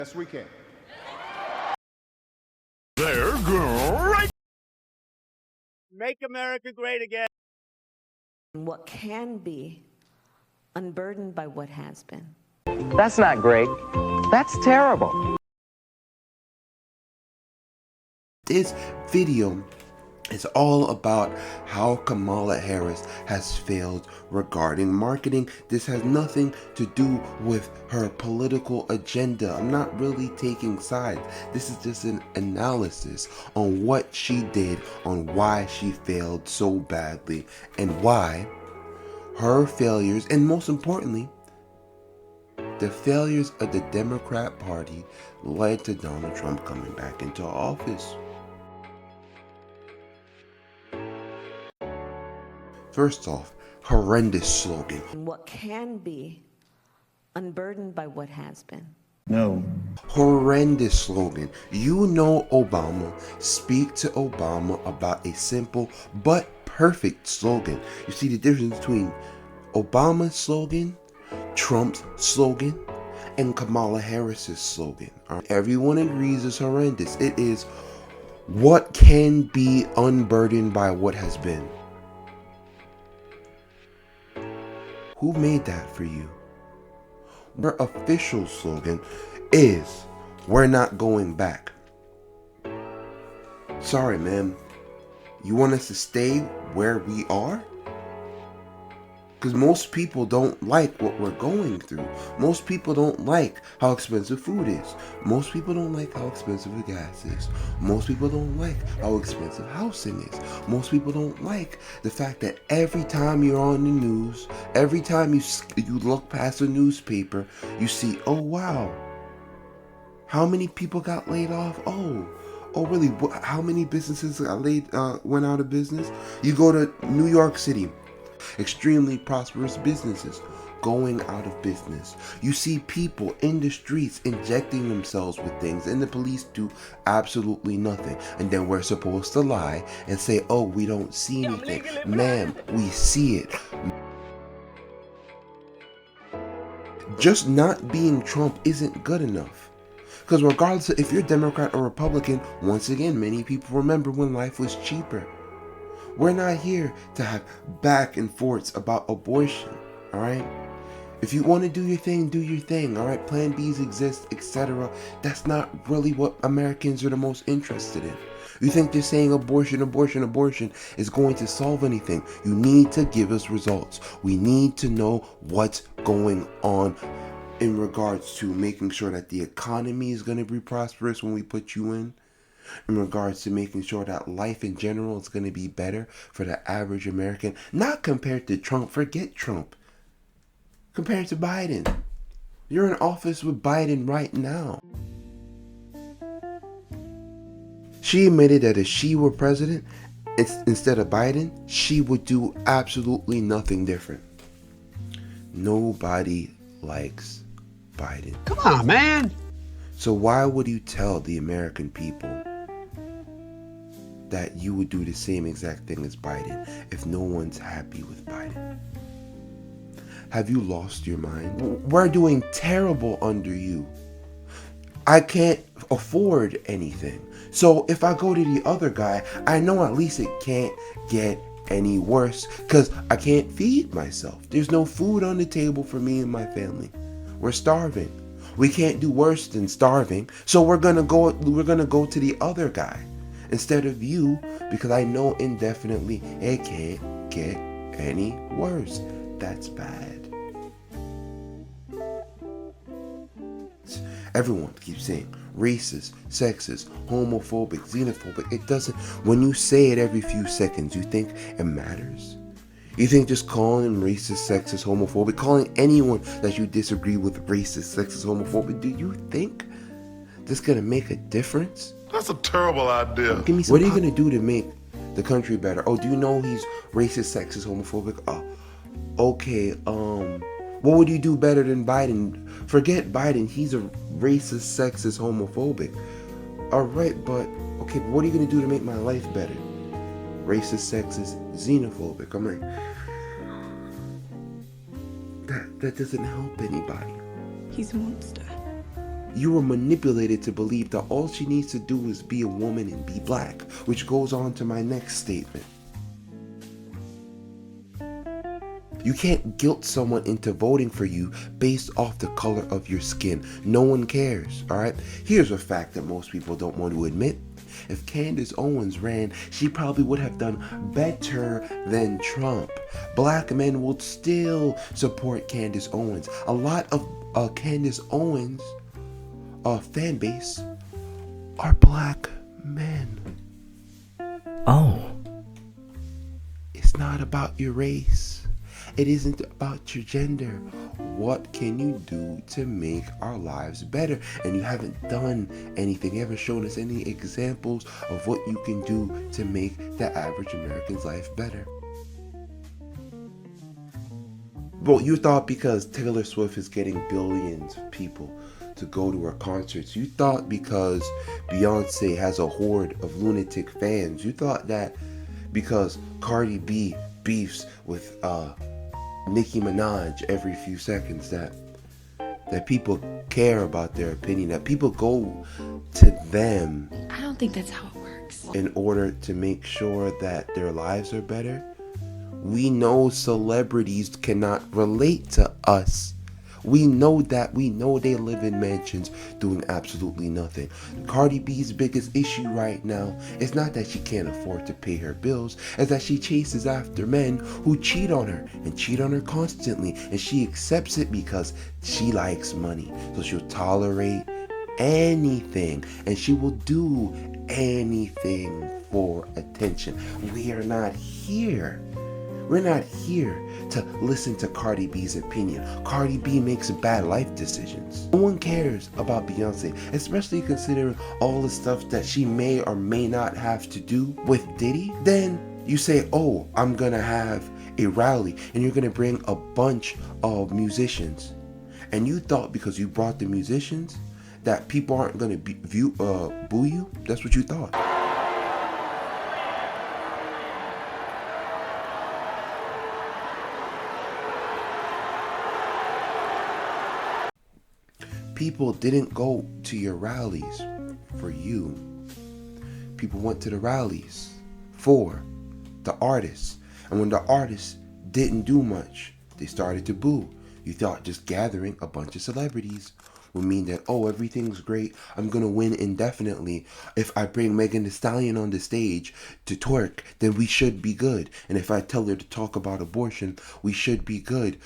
Yes, we can. They're great. Make America great again. What can be unburdened by what has been. That's not great. That's terrible. This video is all about how Kamala Harris has failed regarding marketing. This has nothing to do with her political agenda. I'm not really taking sides. This is just an analysis on what she did, on why she failed so badly, and why her failures, and most importantly, the failures of the Democrat Party, led to Donald Trump coming back into office. First off, horrendous slogan. What can be unburdened by what has been. No. Horrendous slogan. You know Obama. Speak to Obama about a simple but perfect slogan. You see the difference between Obama's slogan, Trump's slogan, and Kamala Harris's slogan. Everyone agrees it's horrendous. It is what can be unburdened by what has been. Who made that for you? Their official slogan is, "We're not going back." Sorry, man. You want us to stay where we are? Because most people don't like what we're going through. Most people don't like how expensive food is. Most people don't like how expensive the gas is. Most people don't like how expensive housing is. Most people don't like the fact that every time you're on the news, every time you look past a newspaper, you see, oh wow, how many people got laid off? Oh really? How many businesses went out of business? You go to New York City. Extremely prosperous businesses going out of business. You see people in the streets injecting themselves with things, and the police do absolutely nothing. And then we're supposed to lie and say, oh, we don't see anything. Ma'am, we see it. Just not being Trump isn't good enough. Because regardless of if you're Democrat or Republican, once again, many people remember when life was cheaper. We're not here to have back and forths about abortion, all right? If you want to do your thing, all right? Plan Bs exist, etc. That's not really what Americans are the most interested in. You think just saying abortion is going to solve anything? You need to give us results. We need to know what's going on in regards to making sure that the economy is going to be prosperous when we put you in regards to making sure that life in general is going to be better for the average American, not compared to Trump. Forget Trump. Compared to Biden. You're in office with Biden right now. She admitted that if she were president, instead of Biden, she would do absolutely nothing different. Nobody likes Biden. Come on, man. So why would you tell the American people that you would do the same exact thing as Biden if no one's happy with Biden? Have you lost your mind? We're doing terrible under you. I can't afford anything. So if I go to the other guy, I know at least it can't get any worse because I can't feed myself. There's no food on the table for me and my family. We're starving. We can't do worse than starving. So we're gonna go to the other guy instead of you, because I know indefinitely it can't get any worse. That's bad. Everyone keeps saying racist, sexist, homophobic, xenophobic. It doesn't. When you say it every few seconds, you think it matters? You think just calling him racist, sexist, homophobic, calling anyone that you disagree with racist, sexist, homophobic, do you think that's gonna make a difference? That's a terrible idea. Give me some. What are you gonna do to make the country better? Oh, do you know he's racist, sexist, homophobic? Oh, okay. What would you do better than Biden? Forget Biden. He's a racist, sexist, homophobic. All right, but okay. But what are you gonna do to make my life better? Racist, sexist, xenophobic. I'm like, that doesn't help anybody. He's a monster. You were manipulated to believe that all she needs to do is be a woman and be black, which goes on to my next statement. You can't guilt someone into voting for you based off the color of your skin. No one cares, alright? Here's a fact that most people don't want to admit. If Candace Owens ran, she probably would have done better than Trump. Black men would still support Candace Owens. A lot of Candace Owens fan base are black men. Oh. It's not about your race. It isn't about your gender. What can you do to make our lives better? And you haven't done anything. You haven't shown us any examples of what you can do to make the average American's life better. Well, you thought because Taylor Swift is getting billions of people to go to her concerts, you thought because Beyonce has a horde of lunatic fans, you thought that because Cardi B beefs with Nicki Minaj every few seconds that people care about their opinion, that people go to them. I don't think that's how it works. In order to make sure that their lives are better. We know celebrities cannot relate to us. We know that. We know they live in mansions doing absolutely nothing. Cardi B's biggest issue right now is not that she can't afford to pay her bills, it's that she chases after men who cheat on her and cheat on her constantly, and she accepts it because she likes money. So she'll tolerate anything and she will do anything for attention. We are not here. We're not here to listen to Cardi B's opinion. Cardi B makes bad life decisions. No one cares about Beyonce, especially considering all the stuff that she may or may not have to do with Diddy. Then you say, oh, I'm gonna have a rally and you're gonna bring a bunch of musicians. And you thought because you brought the musicians that people aren't gonna boo you? That's what you thought. People didn't go to your rallies for you. People went to the rallies for the artists. And when the artists didn't do much, they started to boo. You thought just gathering a bunch of celebrities would mean that, oh, everything's great, I'm gonna win indefinitely. If I bring Megan Thee Stallion on the stage to twerk, then we should be good. And if I tell her to talk about abortion, we should be good.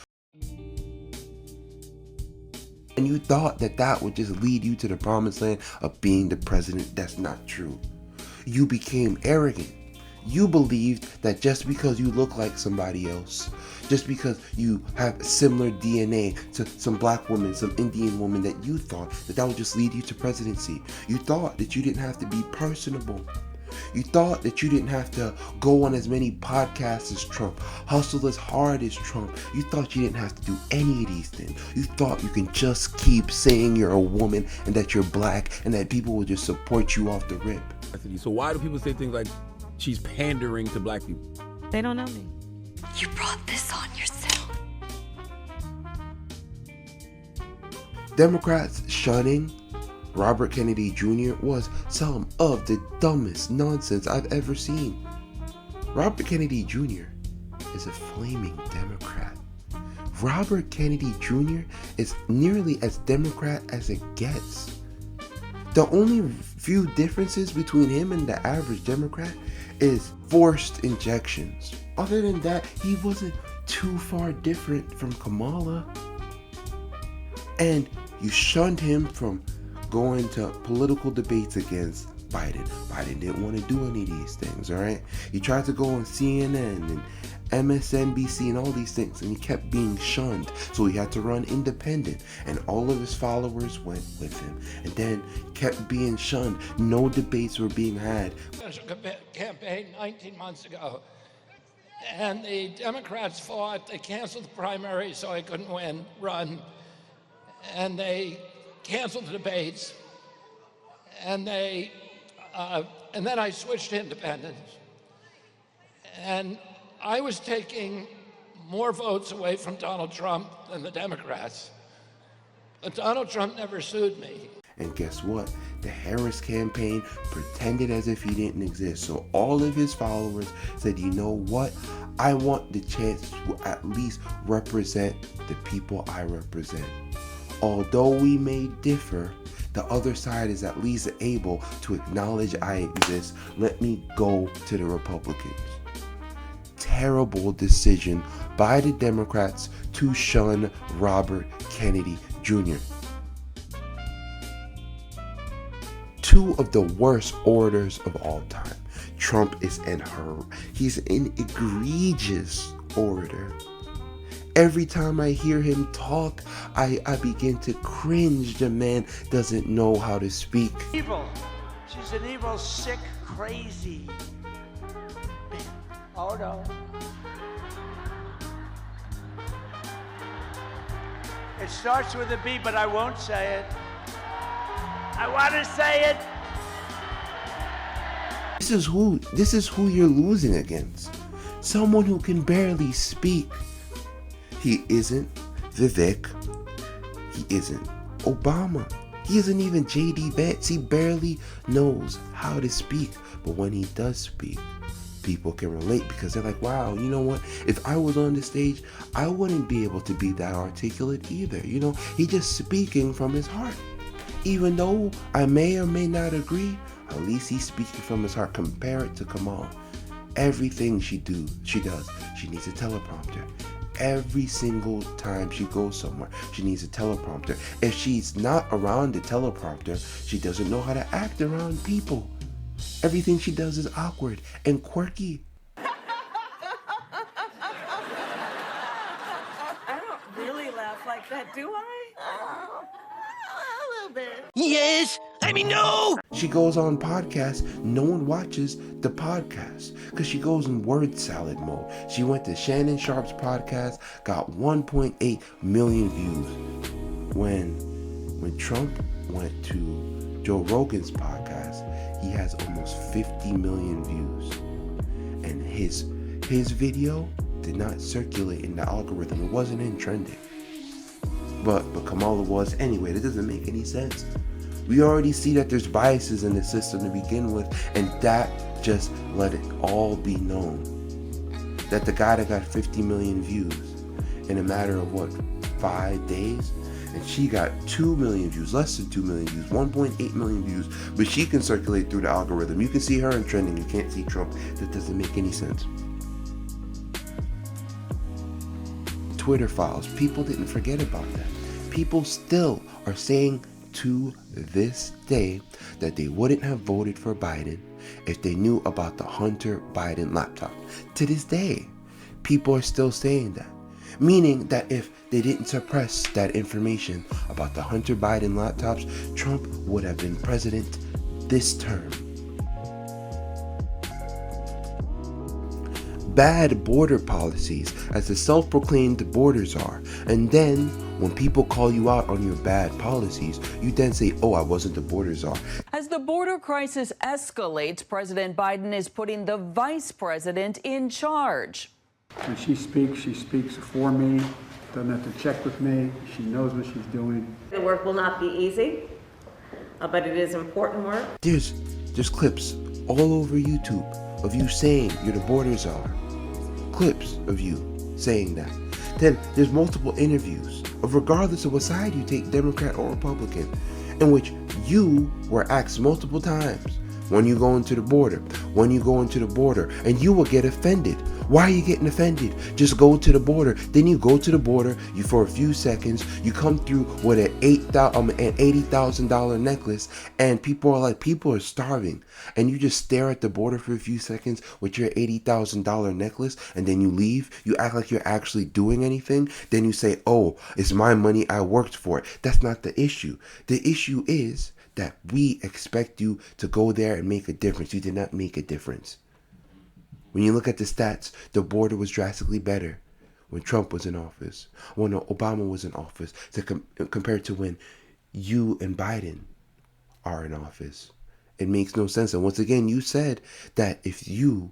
And you thought that that would just lead you to the promised land of being the president. That's not true. You became arrogant. You believed that just because you look like somebody else, just because you have similar DNA to some black woman, some Indian woman, that you thought that that would just lead you to presidency. You thought that you didn't have to be personable. You thought that you didn't have to go on as many podcasts as Trump, hustle as hard as Trump. You thought you didn't have to do any of these things. You thought you can just keep saying you're a woman and that you're black and that people will just support you off the rip. So why do people say things like she's pandering to black people? They don't know me. You brought this on yourself. Democrats shunning Robert Kennedy Jr. was some of the dumbest nonsense I've ever seen. Robert Kennedy Jr. is a flaming Democrat. Robert Kennedy Jr. is nearly as Democrat as it gets. The only few differences between him and the average Democrat is forced injections. Other than that, he wasn't too far different from Kamala. And you shunned him from going to political debates against Biden. Biden didn't want to do any of these things, all right? He tried to go on CNN and MSNBC and all these things, and he kept being shunned. So he had to run independent, and all of his followers went with him. And then kept being shunned. No debates were being had. Campaign 19 months ago, and the Democrats fought. They canceled the primary so I couldn't run, and they canceled the debates, and then I switched to independence, and I was taking more votes away from Donald Trump than the Democrats, but Donald Trump never sued me. And guess what? The Harris campaign pretended as if he didn't exist. So all of his followers said, you know what? I want the chance to at least represent the people I represent. Although we may differ, the other side is at least able to acknowledge I exist. Let me go to the Republicans. Terrible decision by the Democrats to shun Robert Kennedy Jr. Two of the worst orators of all time. Trump is he's an egregious orator. Every time I hear him talk, I begin to cringe. The man doesn't know how to speak. Evil. She's an evil, sick, crazy. Oh no. It starts with a B, but I won't say it. I want to say it. This is who you're losing against. Someone who can barely speak. He isn't Vivek. He isn't Obama. He isn't even J.D. Vance. He barely knows how to speak. But when he does speak, people can relate because they're like, wow, you know what? If I was on the stage, I wouldn't be able to be that articulate either. You know, he's just speaking from his heart. Even though I may or may not agree, at least he's speaking from his heart. Compare it to Kamala. Everything she does, she needs a teleprompter. Every single time she goes somewhere, she needs a teleprompter. If she's not around the teleprompter, she doesn't know how to act around people. Everything she does is awkward and quirky. I don't really laugh like that, do I? A little bit. Yes. I mean, no. She goes on podcasts. No one watches the podcast because she goes in word salad mode. She went to Shannon Sharp's podcast, got 1.8 million views. When Trump went to Joe Rogan's podcast, he has almost 50 million views. And his video did not circulate in the algorithm. It wasn't in trending. But Kamala was. Anyway, that doesn't make any sense. We already see that there's biases in the system to begin with, and that just let it all be known. That the guy that got 50 million views in a matter of 5 days, and she got 2 million views, less than 2 million views, 1.8 million views, but she can circulate through the algorithm. You can see her in trending, you can't see Trump. That doesn't make any sense. Twitter files, people didn't forget about that. People still are saying to this day that they wouldn't have voted for Biden if they knew about the Hunter Biden laptop. To this day, people are still saying that. Meaning that if they didn't suppress that information about the Hunter Biden laptops, Trump would have been president this term. Bad border policies as the self-proclaimed borders are. And then when people call you out on your bad policies, you then say, oh, I wasn't the border czar. As the border crisis escalates, President Biden is putting the vice president in charge. When she speaks for me, doesn't have to check with me. She knows what she's doing. The work will not be easy, but it is important work. There's clips all over YouTube of you saying you're the border czar. Clips of you saying that. Then there's multiple interviews of regardless of what side you take, Democrat or Republican, in which you were asked multiple times when you go into the border, and you will get offended. Why are you getting offended? Just go to the border. Then you go to the border, you for a few seconds, you come through with an $80,000 necklace, and people are starving, and you just stare at the border for a few seconds with your $80,000 necklace, and then you leave. You act like you're actually doing anything. Then you say, oh, it's my money, I worked for it. That's not the issue. The issue is that we expect you to go there and make a difference. You did not make a difference. When you look at the stats, the border was drastically better when Trump was in office, when Obama was in office, compared to when you and Biden are in office. It makes no sense. And once again, you said that if you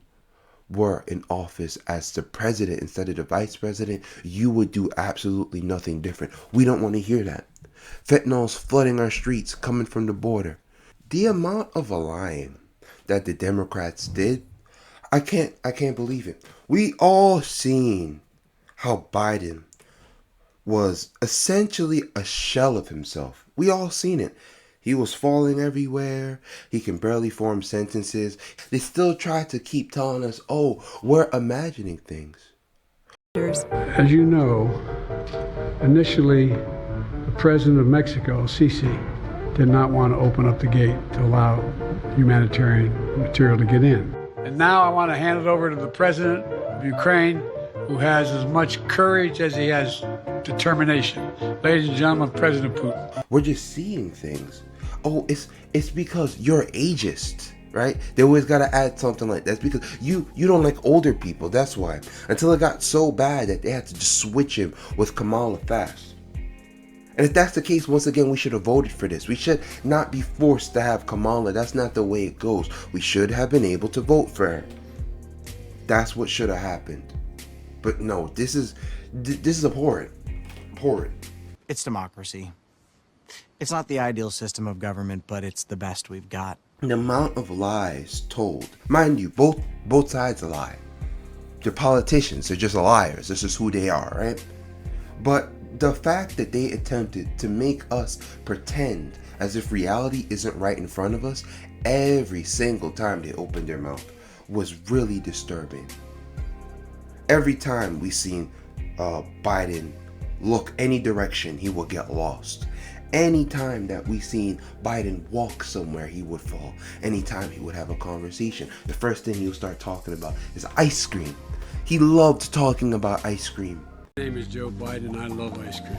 were in office as the president instead of the vice president, you would do absolutely nothing different. We don't want to hear that. Fentanyl's flooding our streets coming from the border. The amount of lying that the Democrats did, I can't believe it. We all seen how Biden was essentially a shell of himself. We all seen it. He was falling everywhere. He can barely form sentences. They still try to keep telling us, oh, we're imagining things. As you know, initially, the president of Mexico, Sisi, did not want to open up the gate to allow humanitarian material to get in. And now I want to hand it over to the president of Ukraine, who has as much courage as he has determination. Ladies and gentlemen, President Putin. We're just seeing things. Oh, it's because you're ageist, right? They always gotta add something like that. It's because you don't like older people. That's why. Until it got so bad that they had to just switch him with Kamala fast. And if that's the case, once again, we should have voted for this. We should not be forced to have Kamala. That's not the way it goes. We should have been able to vote for her. That's what should have happened. But no, this is abhorrent. Abhorrent. It's democracy. It's not the ideal system of government, but it's the best we've got. The amount of lies told. Mind you, both sides lie. They're politicians. They're just liars. This is who they are, right? But the fact that they attempted to make us pretend as if reality isn't right in front of us every single time they opened their mouth was really disturbing. Every time we seen Biden look any direction, he will get lost. Anytime that we seen Biden walk somewhere, he would fall. Anytime he would have a conversation, the first thing he'll start talking about is ice cream. He loved talking about ice cream. My name is Joe Biden. I love ice cream.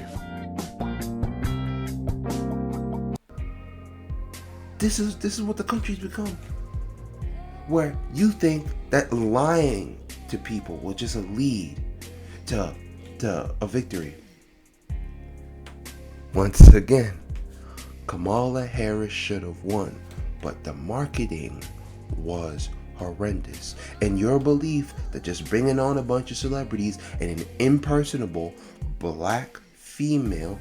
This is what the country's become. Where you think that lying to people will just lead to a victory. Once again, Kamala Harris should have won, but the marketing was horrendous. And your belief that just bringing on a bunch of celebrities and an impersonable black female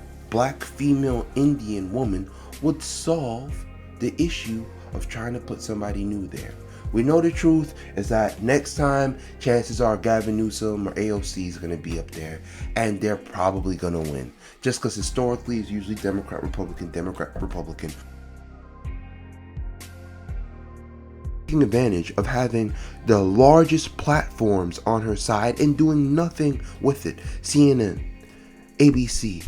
Indian woman would solve the issue of trying to put somebody new there. We know the truth is that next time, chances are Gavin Newsom or AOC is going to be up there, and they're probably going to win. Just because historically it's usually Democrat, Republican. Taking advantage of having the largest platforms on her side and doing nothing with it. CNN, ABC,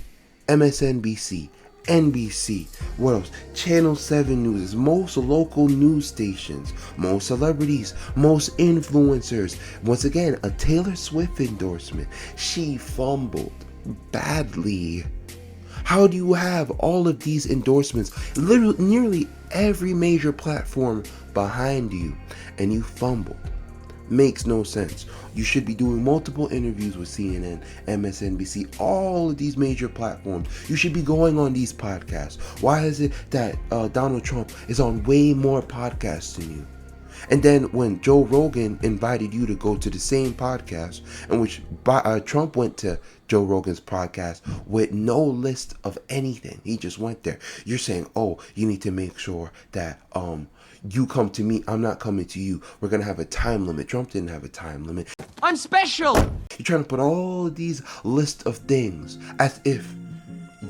MSNBC, NBC, what else? Channel 7 News, most local news stations, most celebrities, most influencers. Once again, a Taylor Swift endorsement. She fumbled badly. How do you have all of these endorsements, literally nearly every major platform behind you, and you fumbled? Makes no sense. You should be doing multiple interviews with CNN, MSNBC, all of these major platforms. You should be going on these podcasts. Why is it that Donald Trump is on way more podcasts than you? And then when Joe Rogan invited you to go to the same podcast, in which Trump went to Joe Rogan's podcast with no list of anything, he just went there. You're saying, oh, you need to make sure that you come to me, I'm not coming to you. We're going to have a time limit. Trump didn't have a time limit. I'm special! You're trying to put all these lists of things as if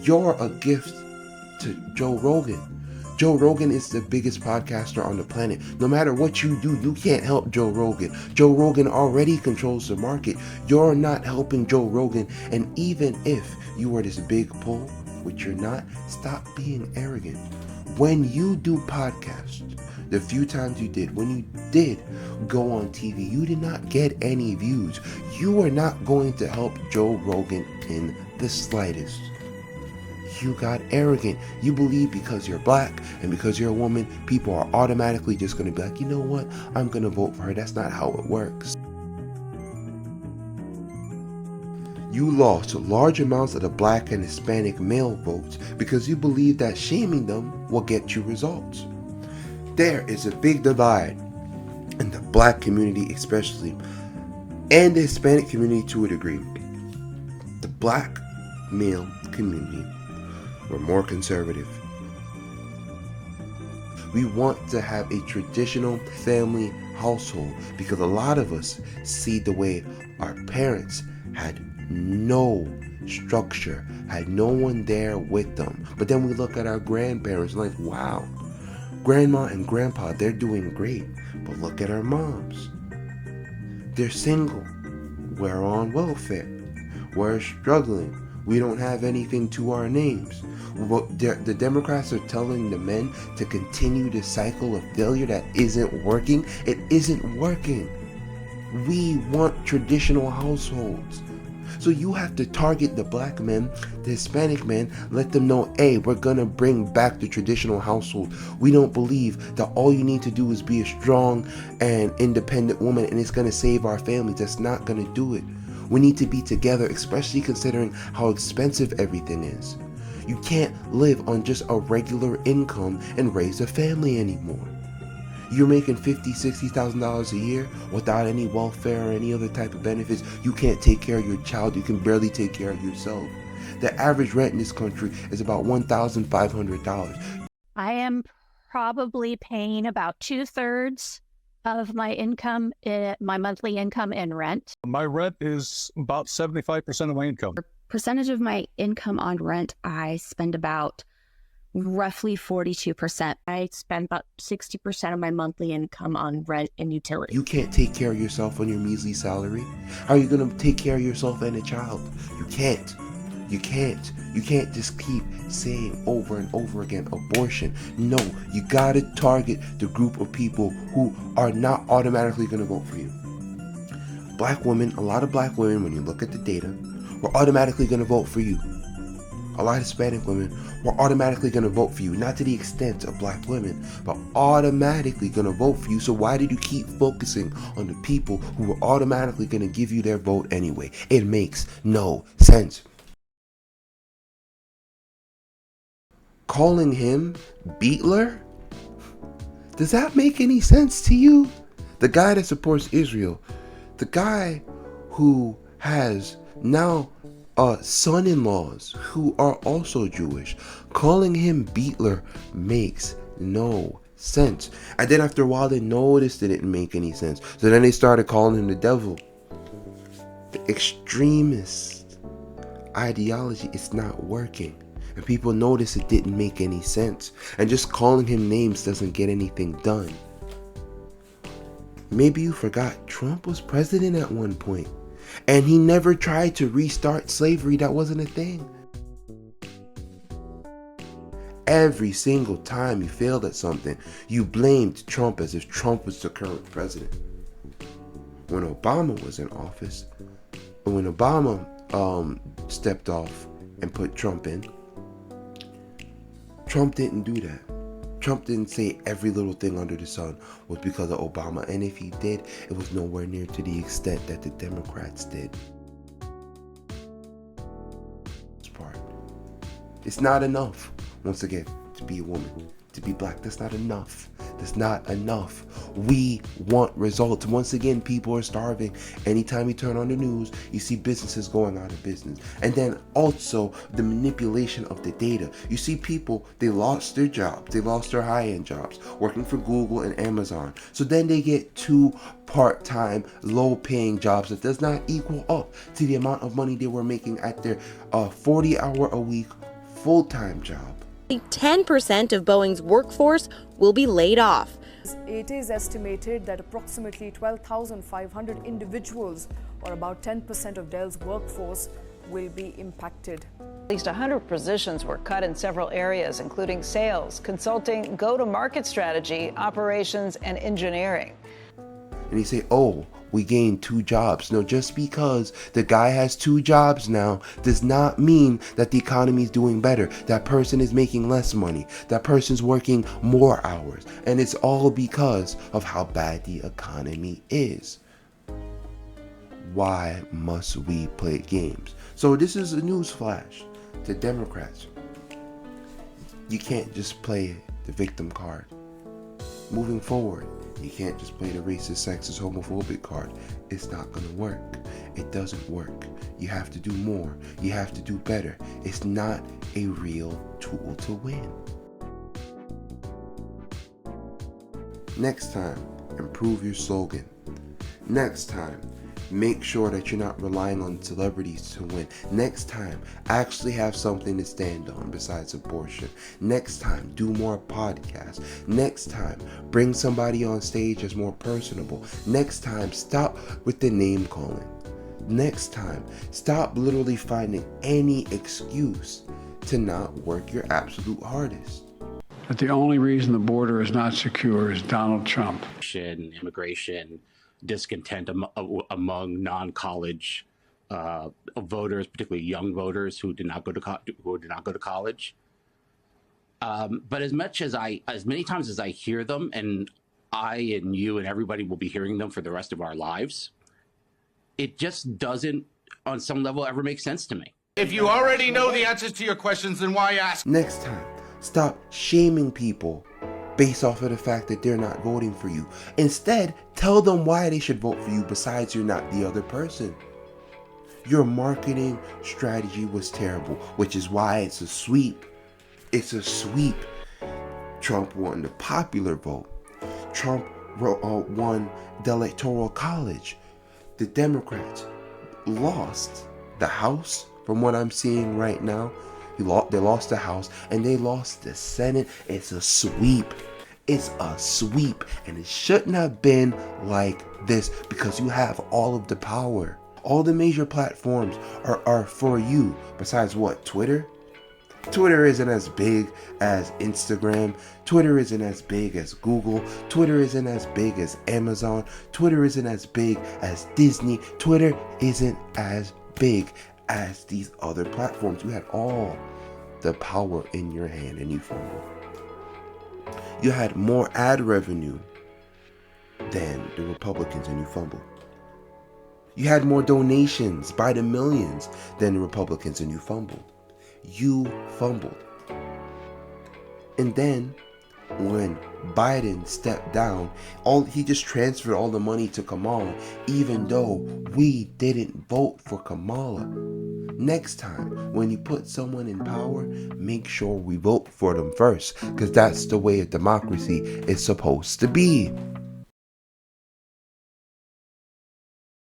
you're a gift to Joe Rogan. Joe Rogan is the biggest podcaster on the planet. No matter what you do, you can't help Joe Rogan. Joe Rogan already controls the market. You're not helping Joe Rogan. And even if you were this big pull, which you're not, stop being arrogant. When you do podcasts, the few times you did, when you did go on TV, you did not get any views. You are not going to help Joe Rogan in the slightest. You got arrogant. You believe because you're black and because you're a woman, people are automatically just going to be like, you know what? I'm going to vote for her. That's not how it works. You lost large amounts of the black and Hispanic male votes because you believe that shaming them will get you results. There is a big divide in the black community especially, and the Hispanic community to a degree. The black male community we're more conservative. We want to have a traditional family household because a lot of us see the way our parents had no structure, had no one there with them. But then we look at our grandparents like, wow, grandma and grandpa, they're doing great. But look at our moms. They're single. We're on welfare. We're struggling. We don't have anything to our names. The Democrats are telling the men to continue the cycle of failure that isn't working. It isn't working. We want traditional households. So you have to target the black men, the Hispanic men, let them know, hey, we're going to bring back the traditional household. We don't believe that all you need to do is be a strong and independent woman and it's going to save our families. That's not going to do it. We need to be together, especially considering how expensive everything is. You can't live on just a regular income and raise a family anymore. You're making $50,000, $60,000 a year without any welfare or any other type of benefits. You can't take care of your child. You can barely take care of yourself. The average rent in this country is about $1,500. I am probably paying about 2/3 of my income, my monthly income in rent. My rent is about 75% of my income. Percentage of my income on rent, I spend about roughly 42%. I spend about 60% of my monthly income on rent and utilities. You can't take care of yourself on your measly salary. How are you going to take care of yourself and a child? You can't. You can't. You can't just keep saying over and over again, abortion. No, you got to target the group of people who are not automatically going to vote for you. Black women, a lot of black women, when you look at the data, we're automatically going to vote for you. A lot of Hispanic women were automatically going to vote for you, not to the extent of black women, but automatically going to vote for you. So why did you keep focusing on the people who were automatically going to give you their vote anyway? It makes no sense. Calling him Beetler? Does that make any sense to you? The guy that supports Israel, the guy who has now son-in-laws who are also Jewish, calling him Beetler makes no sense. And then after a while they noticed it didn't make any sense, so then they started calling him the devil. The extremist ideology is not working, and people notice it didn't make any sense, and just calling him names doesn't get anything done. Maybe you forgot Trump was president at one point, and he never tried to restart slavery. That wasn't a thing. Every single time you failed at something, you blamed Trump as if Trump was the current president. When Obama was in office, when Obama stepped off and put Trump in, Trump didn't do that. Trump didn't say every little thing under the sun was because of Obama. And if he did, it was nowhere near to the extent that the Democrats did. It's not enough, once again, to be a woman, to be black. That's not enough. That's not enough. We want results. Once again, people are starving. Anytime you turn on the news, you see businesses going out of business. And then also the manipulation of the data. You see people, they lost their jobs. They lost their high-end jobs working for Google and Amazon. So then they get 2 part-time, low-paying jobs that does not equal up to the amount of money they were making at their 40-hour-a-week full-time job. 10% of Boeing's workforce will be laid off. It is estimated that approximately 12,500 individuals, or about 10% of Dell's workforce, will be impacted. At least 100 positions were cut in several areas, including sales, consulting, go-to-market strategy, operations, and engineering. And you say, oh, we gained 2 jobs. No, just because the guy has 2 jobs now does not mean that the economy is doing better. That person is making less money. That person's working more hours. And it's all because of how bad the economy is. Why must we play games? So this is a news flash to Democrats. You can't just play the victim card. Moving forward, You can't just play the racist, sexist, homophobic card. It's not gonna work. It doesn't work. You have to do more. You have to do better. It's not a real tool to win. Next time, improve your slogan. Next time, make sure that you're not relying on celebrities to win. Next time, actually have something to stand on besides abortion. Next time, do more podcasts. Next time, bring somebody on stage that's more personable. Next time, stop with the name calling. Next time, stop literally finding any excuse to not work your absolute hardest. That the only reason the border is not secure is Donald Trump. Immigration, discontent among non-college voters, particularly young voters who did not go to college. But as many times as I hear them, and I and you and everybody will be hearing them for the rest of our lives, it just doesn't, on some level, ever make sense to me. If you already know the answers to your questions, then why ask? Next time, stop shaming people based off of the fact that they're not voting for you. Instead, tell them why they should vote for you besides you're not the other person. Your marketing strategy was terrible, which is why it's a sweep. It's a sweep. Trump won the popular vote. Trump won the Electoral College. The Democrats lost the House, from what I'm seeing right now. They lost the House and they lost the Senate. It's a sweep. It's a sweep. And it shouldn't have been like this because you have all of the power. All the major platforms are for you. Besides what? Twitter? Twitter isn't as big as Instagram. Twitter isn't as big as Google. Twitter isn't as big as Amazon. Twitter isn't as big as Disney. Twitter isn't as big as these other platforms. You had all the power in your hand and you fumbled. You had more ad revenue than the Republicans and you fumbled. You had more donations by the millions than the Republicans and you fumbled. You fumbled. And then when Biden stepped down, he just transferred all the money to Kamala, even though we didn't vote for Kamala. Next time, when you put someone in power, make sure we vote for them first, because that's the way a democracy is supposed to be.